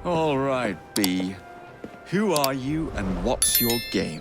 All right, B. Who are you and what's your game?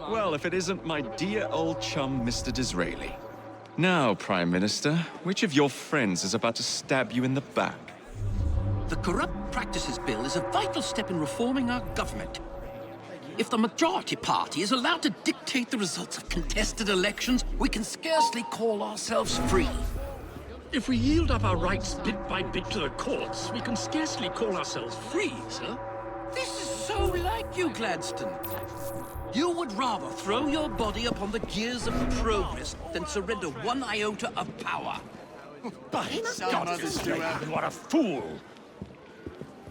Well, if it isn't my dear old chum, Mr. Disraeli. Now, Prime Minister, which of your friends is about to stab you in the back? The Corrupt Practices Bill is a vital step in reforming our government. If the majority party is allowed to dictate the results of contested elections, we can scarcely call ourselves free. If we yield up our rights bit by bit to the courts, we can scarcely call ourselves free, sir. This is so like you, Gladstone. You would rather throw your body upon the gears of progress than surrender one iota of power. By God, you are a fool!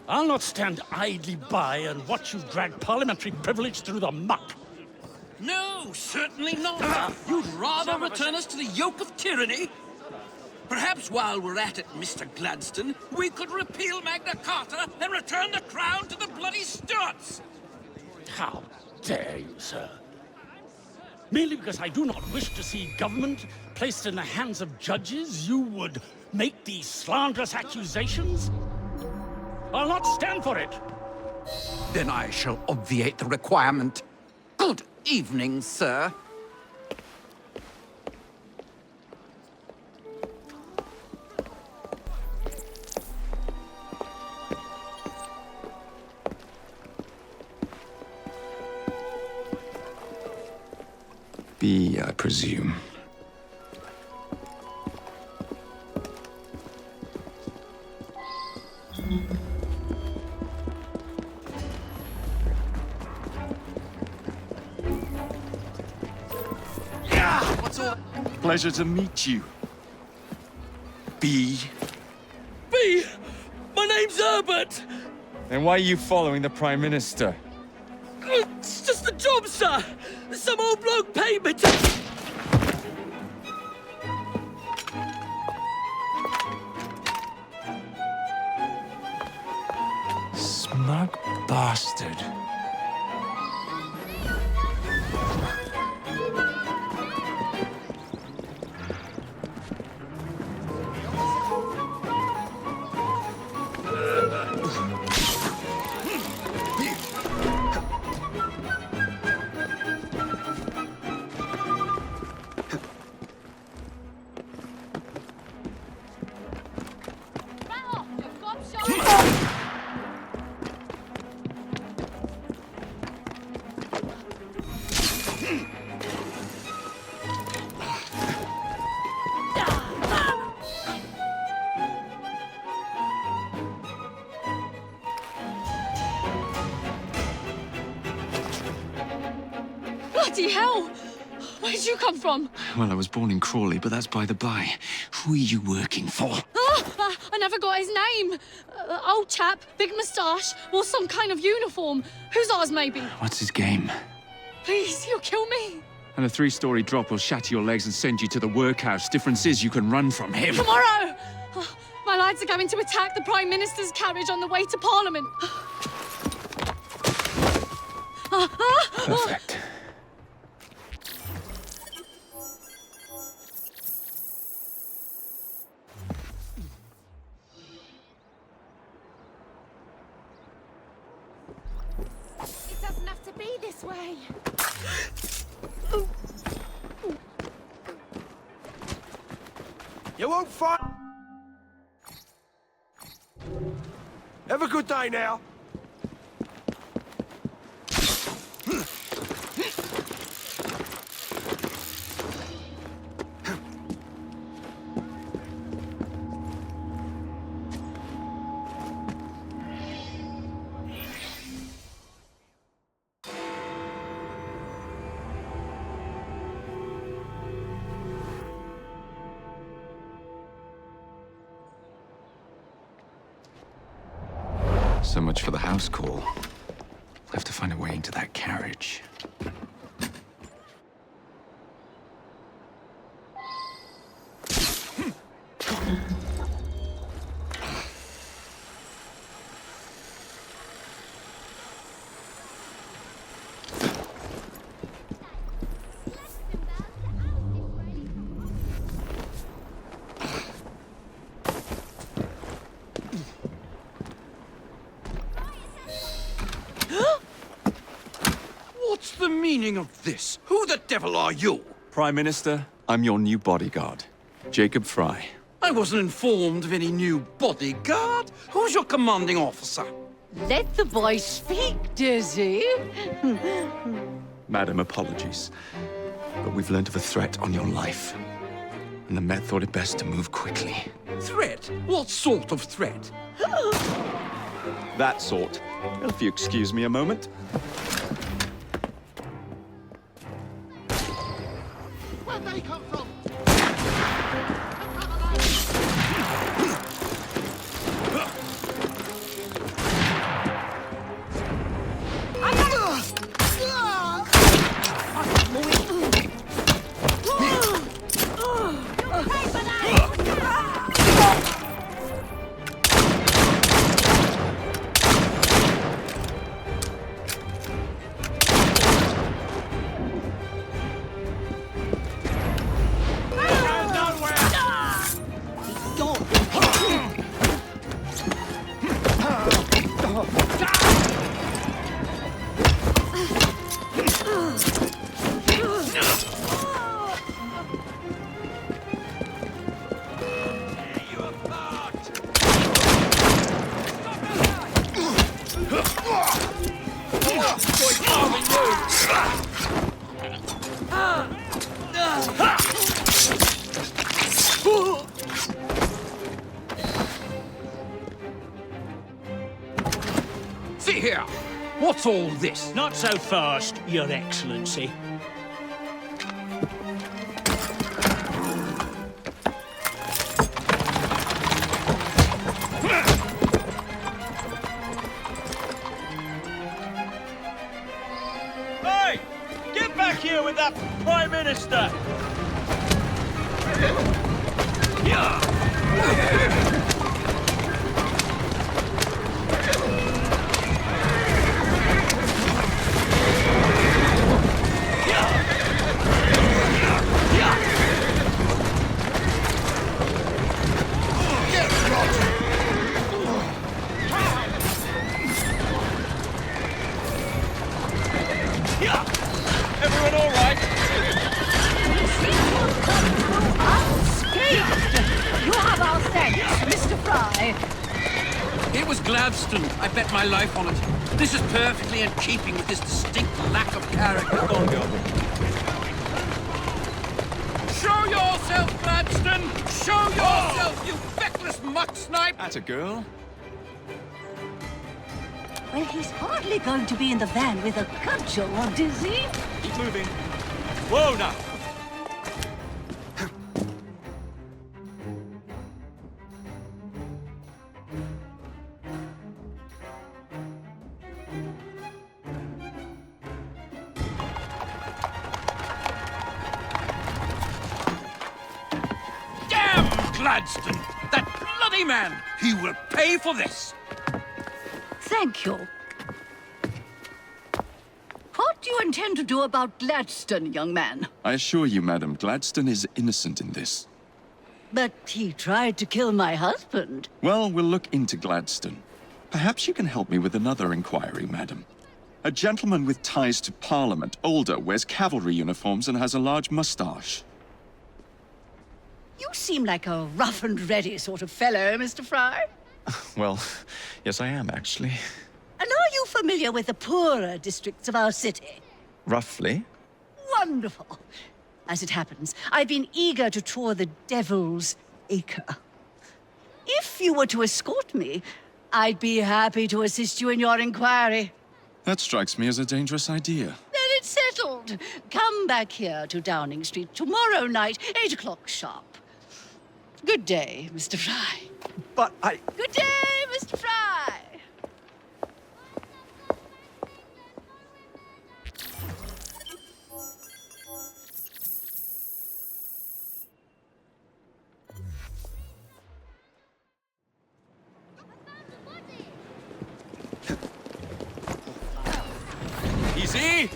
I'll not stand idly by and watch you drag parliamentary privilege through the muck. No, certainly not. You'd rather return us to the yoke of tyranny? Perhaps while we're at it, Mr. Gladstone, we could repeal Magna Carta and return the crown to the bloody Stuarts! How dare you, sir? Merely because I do not wish to see government placed in the hands of judges, you would make these slanderous accusations? I'll not stand for it. Then I shall obviate the requirement. Good evening, sir. B, I presume. Pleasure to meet you. B. B! My name's Herbert! Then why are you following the Prime Minister? It's just a job, sir! Some old bloke paid me to... Smug bastard. Bloody hell! Where'd you come from? Well, I was born in Crawley, but that's by the by. Who are you working for? I never got his name. Old chap, big moustache, wore some kind of uniform. Who's ours, maybe? What's his game? Please, you'll kill me. And a 3-story drop will shatter your legs and send you to the workhouse. Difference is you can run from him. Tomorrow! My lads are going to attack the Prime Minister's carriage on the way to Parliament. Perfect. It doesn't have to be this way. You won't fight. Have a good day now. So much for the house call. I'll have to find a way into that carriage. What's the meaning of this? Who the devil are you? Prime Minister, I'm your new bodyguard, Jacob Fry. I wasn't informed of any new bodyguard. Who's your commanding officer? Let the boy speak, Dizzy. Madam, apologies. But we've learned of a threat on your life. And the Met thought it best to move quickly. Threat? What sort of threat? That sort. If you excuse me a moment. Where'd they come from? See here. What's all this? Not so fast, Your Excellency. Hey! Get back here with that Prime Minister! Everyone all right? You have our thanks, Mr. Fry. It was Gladstone. I bet my life on it. This is perfectly in keeping with his distinct lack of character. Show yourself, Gladstone! Show yourself, you feckless muck snipe! That's a girl. Well, he's hardly going to be in the van with a cudgel, Dizzy. Keep moving. Whoa now! Damn Gladstone! That bloody man! He will pay for this! Thank you. What do you intend to do about Gladstone, young man? I assure you, madam, Gladstone is innocent in this. But he tried to kill my husband. Well, we'll look into Gladstone. Perhaps you can help me with another inquiry, madam. A gentleman with ties to Parliament, older, wears cavalry uniforms and has a large moustache. You seem like a rough and ready sort of fellow, Mr. Fry. Well, yes I am, actually. And are you familiar with the poorer districts of our city? Roughly. Wonderful. As it happens, I've been eager to tour the Devil's Acre. If you were to escort me, I'd be happy to assist you in your inquiry. That strikes me as a dangerous idea. Then it's settled. Come back here to Downing Street tomorrow night, 8 o'clock sharp. Good day, Mr. Fry. But I... Good day, Mr. Fry. Easy!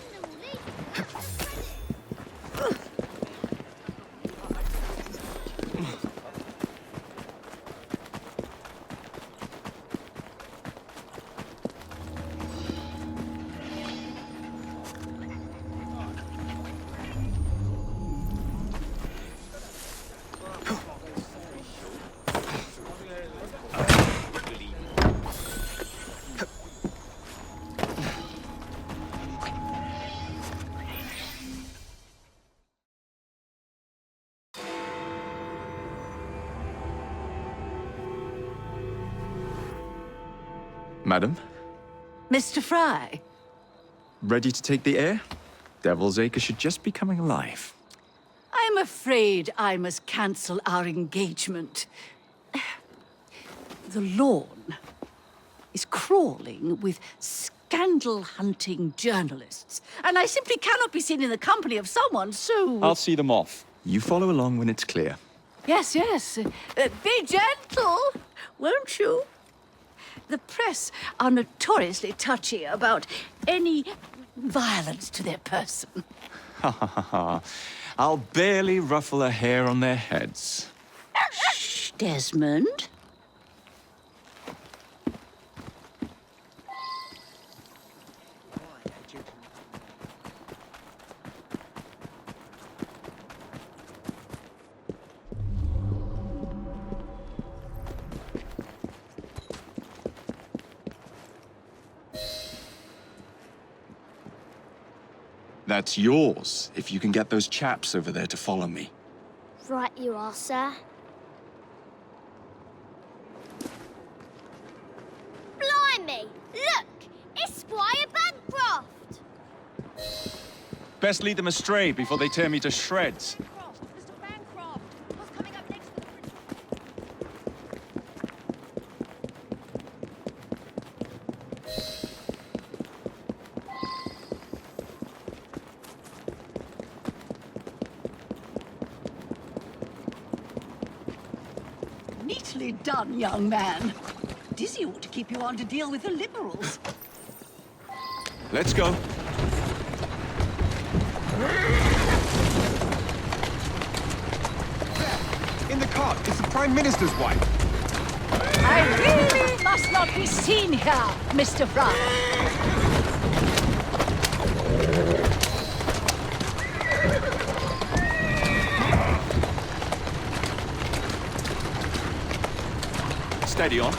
Madam, Mr. Fry. ready to take the air? Devil's Acre should just be coming alive. I'm afraid I must cancel our engagement. The lawn is crawling with scandal-hunting journalists, and I simply cannot be seen in the company of someone so... I'll see them off. You follow along when it's clear. Yes, yes. Be gentle, won't you? The press are notoriously touchy about any violence to their person. Ha ha ha ha. I'll barely ruffle a hair on their heads. Shh, Desmond. That's yours, if you can get those chaps over there to follow me. Right you are, sir. Blimey! Look! It's Squire Bancroft! Best lead them astray before they tear me to shreds. Mr. Bancroft! What's coming up next to the bridge? Neatly done, young man. Dizzy ought to keep you on to deal with the Liberals. Let's go. In the cart, it's the Prime Minister's wife. I really must not be seen here, Mr. Fry. Steady on.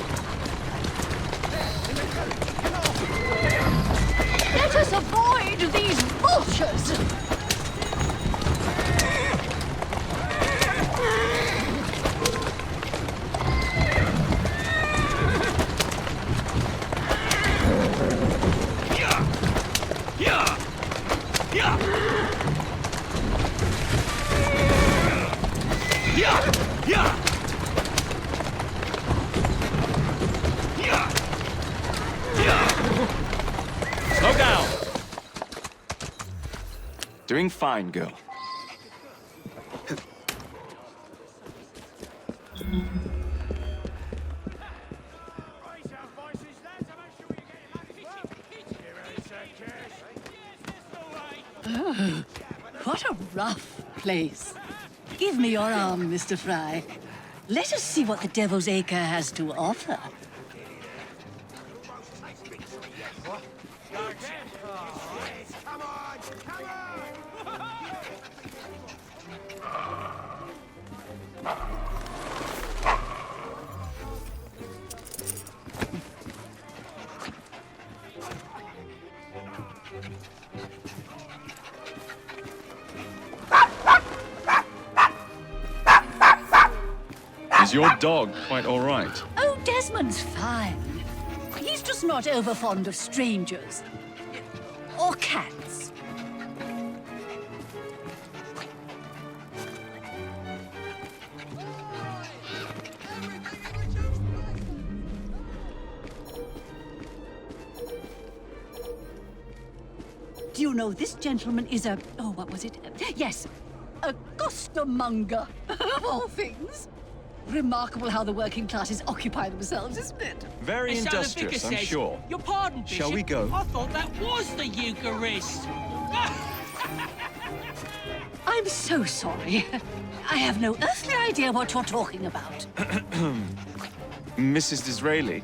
Let us avoid these vultures. Slow down. Doing fine, girl. What a rough place. Give me your arm, Mr. Fry. Let us see what the Devil's Acre has to offer. Is your dog quite all right? Oh, Desmond's fine. He's just not over fond of strangers. Or cats. Do you know this gentleman is a... oh, what was it? Yes, a costermonger, of all things. Remarkable how the working classes occupy themselves, isn't it? Very So the vicar industrious, I'm says, sure. Your pardon, Bishop. Shall we go? I thought that was the Eucharist. I'm so sorry. I have no earthly idea what you're talking about. Mrs. Disraeli.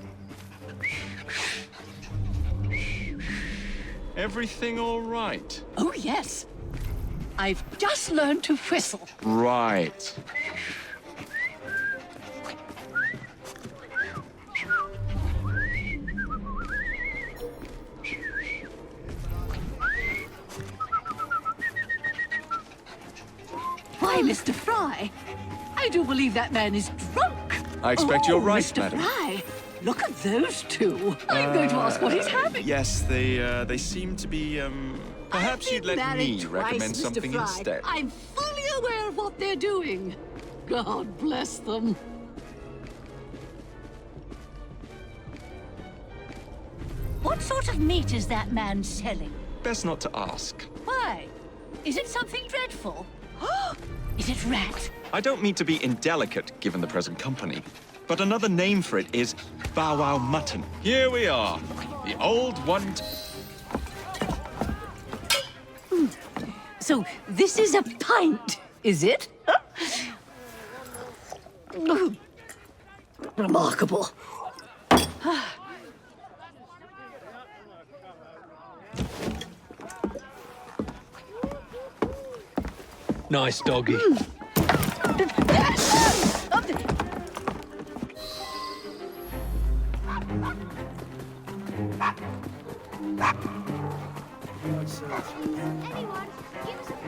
Everything all right? Oh, yes. I've just learned to whistle. Right. Why, Mr. Fry, I do believe that man is drunk. I expect you're right, Mr. madam. Fry, look at those two. I'm going to ask what he's having. Yes, they seem to be, Perhaps I've you'd been let married me twice, recommend Mr. something Fry. instead. I'm fully aware of what they're doing. God bless them. What sort of meat is that man selling? Best not to ask. Why? Is it something dreadful? Is it rat? I don't mean to be indelicate, given the present company, but another name for it is Bow Wow Mutton. Here we are. The old one. So this is a pint, is it? Remarkable. Nice doggy. Anyone, give us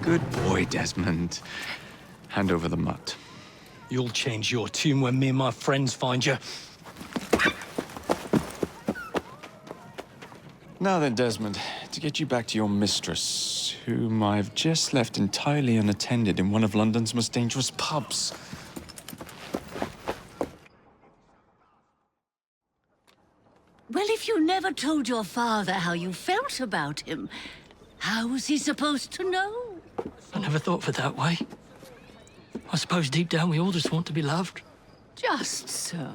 Good boy, Desmond. Hand over the mutt. You'll change your tune when me and my friends find you. Now then, Desmond, to get you back to your mistress, whom I've just left entirely unattended in one of London's most dangerous pubs. Well, if you never told your father how you felt about him, how was he supposed to know? I never thought of it that way. I suppose deep down we all just want to be loved. Just so.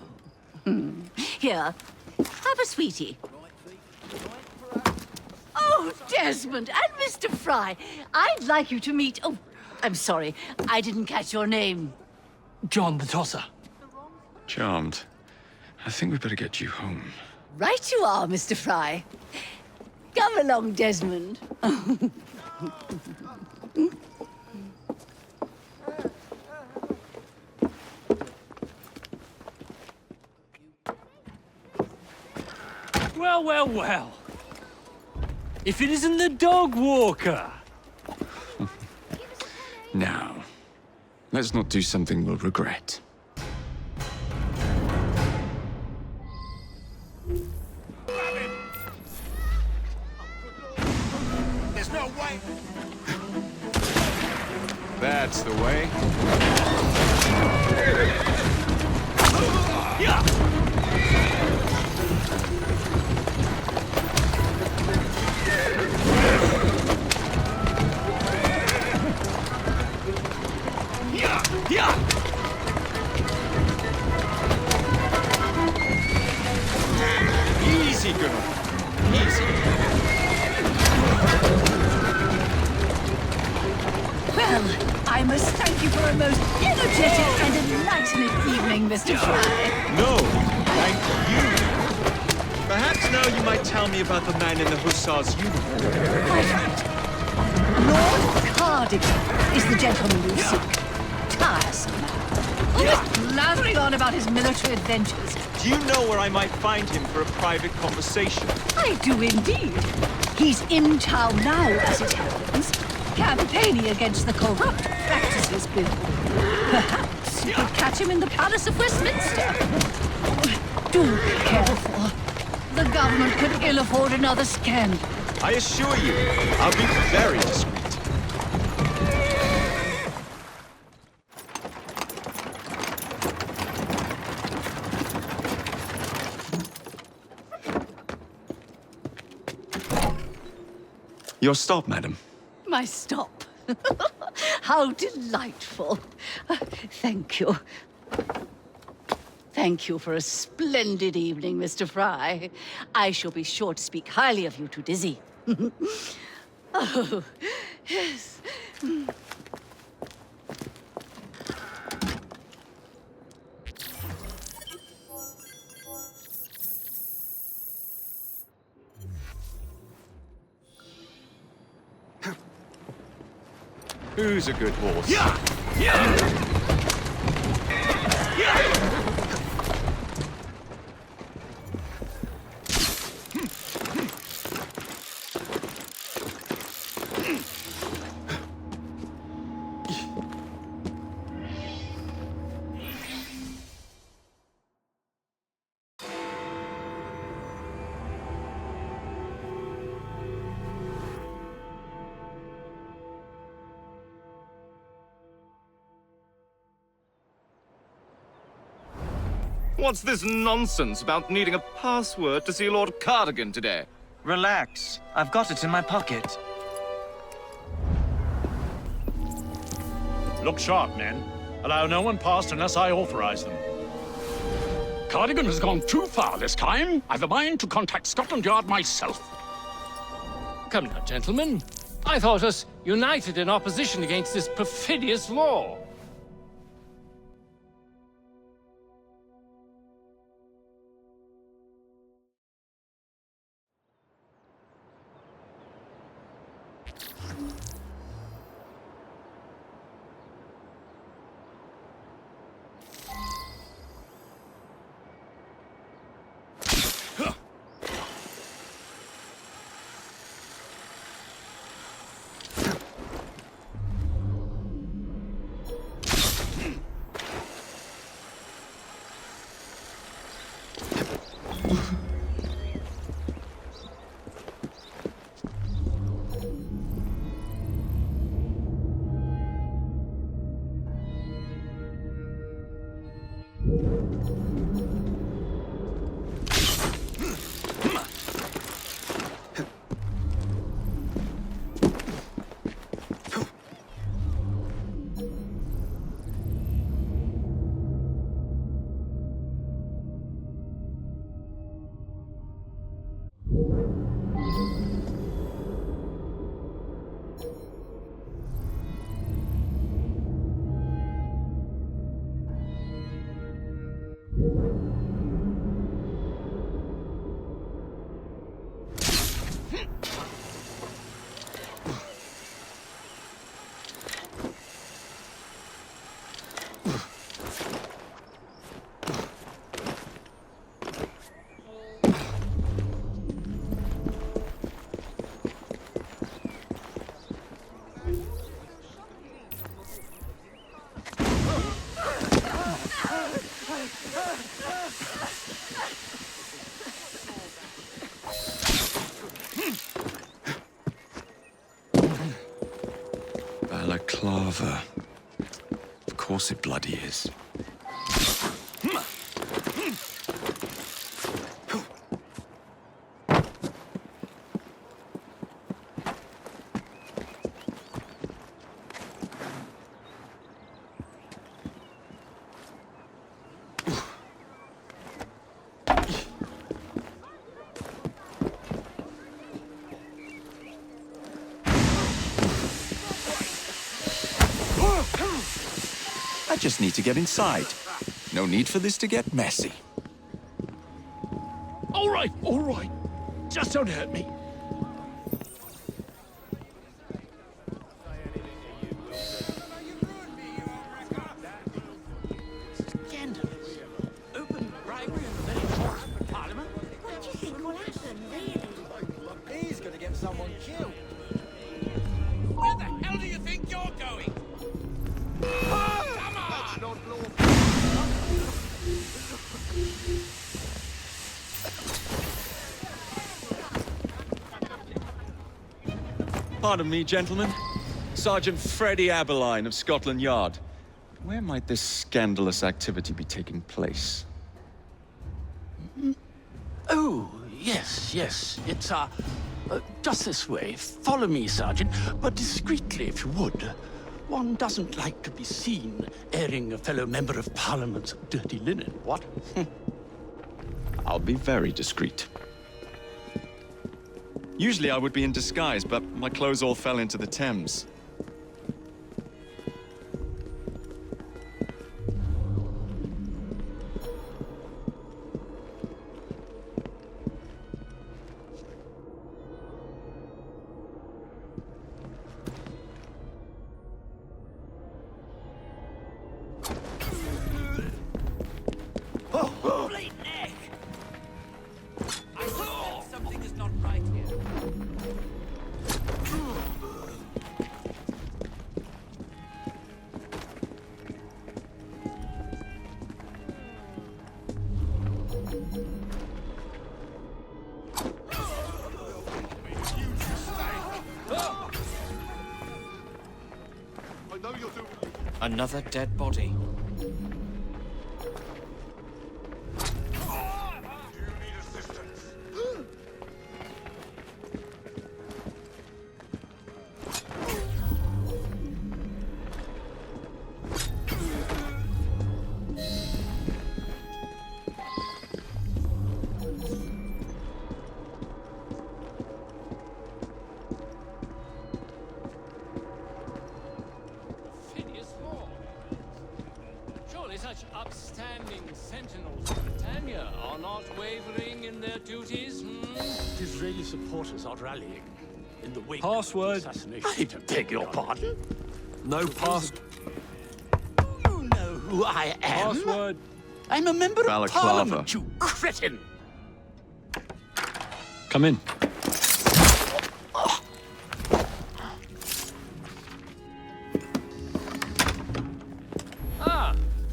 Here, have a sweetie. Oh, Desmond and Mr. Fry, I'd like you to meet... Oh, I'm sorry, I didn't catch your name. John the Tosser. Charmed. I think we better get you home. Right you are, Mr. Fry. Come along, Desmond. Well, well, well. If it isn't the dog walker. Now, let's not do something we'll regret. There's no way. That's the way. Yeah! Yeah! Easy, girl. Easy. Well, I must thank you for a most energetic and enlightening evening, Mr. Fry. No, thank you. Perhaps now you might tell me about the man in the hussar's uniform. Quite right. Lord Cardigan is the gentleman you seek. Tiresome man. Always blathering on about his military adventures. Do you know where I might find him for a private conversation? I do indeed. He's in town now, as it happens, campaigning against the Corrupt Practices Bill. Perhaps you could catch him in the Palace of Westminster. Do be careful. The government could ill afford another scandal. I assure you, I'll be very discreet. Your stop, madam. My stop. How delightful. Thank you. Thank you for a splendid evening, Mr. Fry. I shall be sure to speak highly of you to Dizzy. Oh, yes. Who's a good horse? Yeah! Yeah! Yeah! What's this nonsense about needing a password to see Lord Cardigan today? Relax. I've got it in my pocket. Look sharp, men. Allow no one past unless I authorize them. Cardigan has gone too far this time. I've a mind to contact Scotland Yard myself. Come now, gentlemen. I thought us united in opposition against this perfidious law. course it bloody is. I just need to get inside. No need for this to get messy. All right, all right. Just don't hurt me. Scandalous. Open bribery in the very halls of the Parliament. What do you think will happen, really? He's gonna get someone killed. Where the hell do you think you're going? Come on! Pardon me, gentlemen. Sergeant Freddie Aberline of Scotland Yard. Where might this scandalous activity be taking place? Oh, yes, yes. It's, just this way. Follow me, Sergeant, but discreetly, if you would. One doesn't like to be seen airing a fellow member of Parliament's dirty linen, what? I'll be very discreet. Usually I would be in disguise, but my clothes all fell into the Thames. Something is not right here. Another dead body. Such upstanding sentinels of Britannia are not wavering in their duties, Disraeli supporters are rallying in the wake Password. of the assassination. I beg your pardon? No pass. You know who I am? Password. I'm a member of Balaclava. Parliament, you cretin! Come in.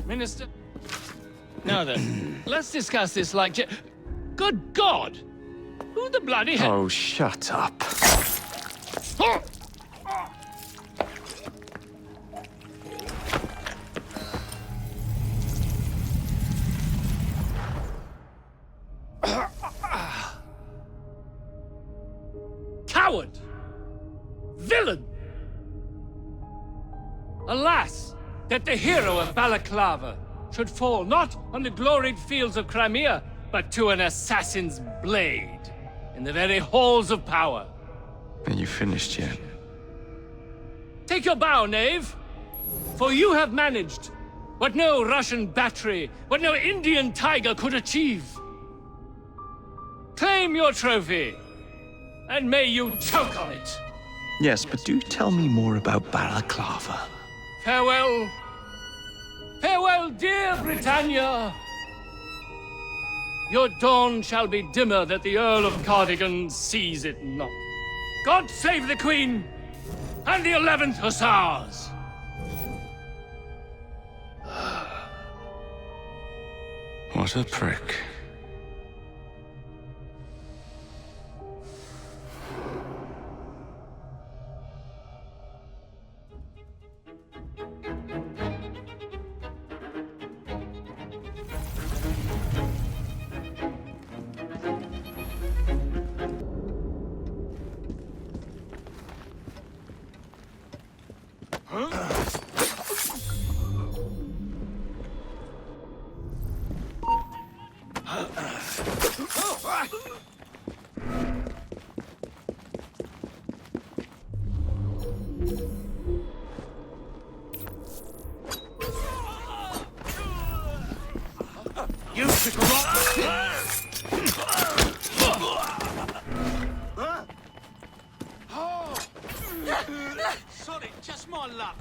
Minister. Now then, let's discuss this like... Good God! Who the bloody hell... Oh, shut up. Coward! Villain! Alas, that the hero of Balaclava should fall not on the gloried fields of Crimea, but to an assassin's blade in the very halls of power. Are you finished yet? Take your bow, knave, for you have managed what no Russian battery, what no Indian tiger could achieve. Claim your trophy, and may you choke on it. Yes, but do tell me more about Balaclava. Farewell. Farewell, dear Britannia. Your dawn shall be dimmer that the Earl of Cardigan sees it not. God save the Queen and the 11th Hussars. What a prick. You took a rock! Sorry, just my luck.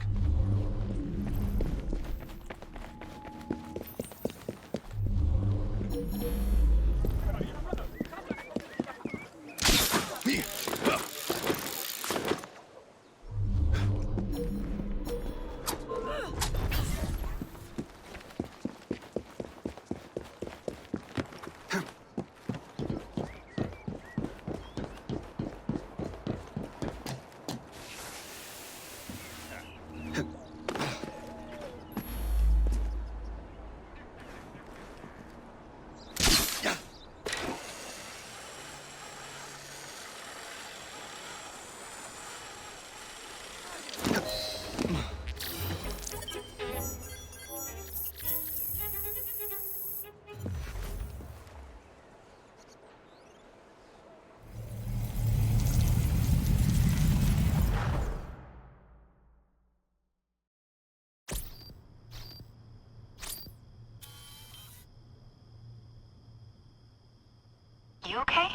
You okay?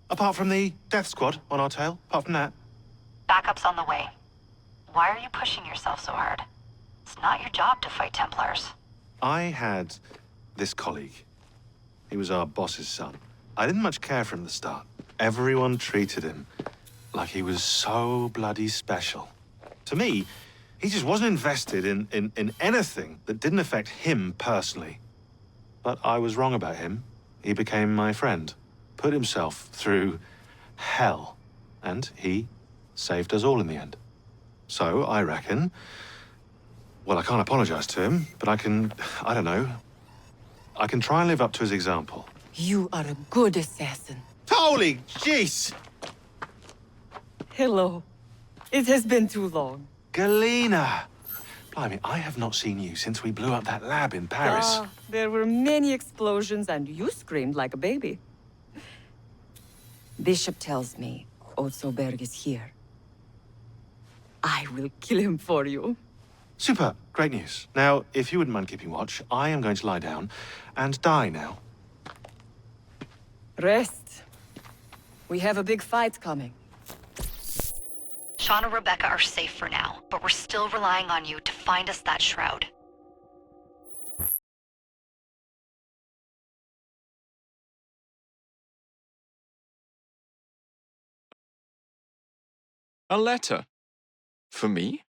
Apart from the death squad on our tail, apart from that. Backup's on the way. Why are you pushing yourself so hard? It's not your job to fight Templars. I had this colleague. He was our boss's son. I didn't much care for him at the start. Everyone treated him like he was so bloody special. To me, he just wasn't invested in anything that didn't affect him personally. But I was wrong about him. He became my friend, put himself through hell, and he saved us all in the end. So I reckon, well, I can't apologize to him, but I can try and live up to his example. You are a good assassin. Holy jeez! Hello. It has been too long. Galena! Blimey, I have not seen you since we blew up that lab in Paris. There were many explosions and you screamed like a baby. Bishop tells me Otsoberg is here. I will kill him for you. Super, great news. Now, if you wouldn't mind keeping watch, I am going to lie down and die now. Rest. We have a big fight coming. Sean and Rebecca are safe for now, but we're still relying on you to find us that shroud. A letter? For me?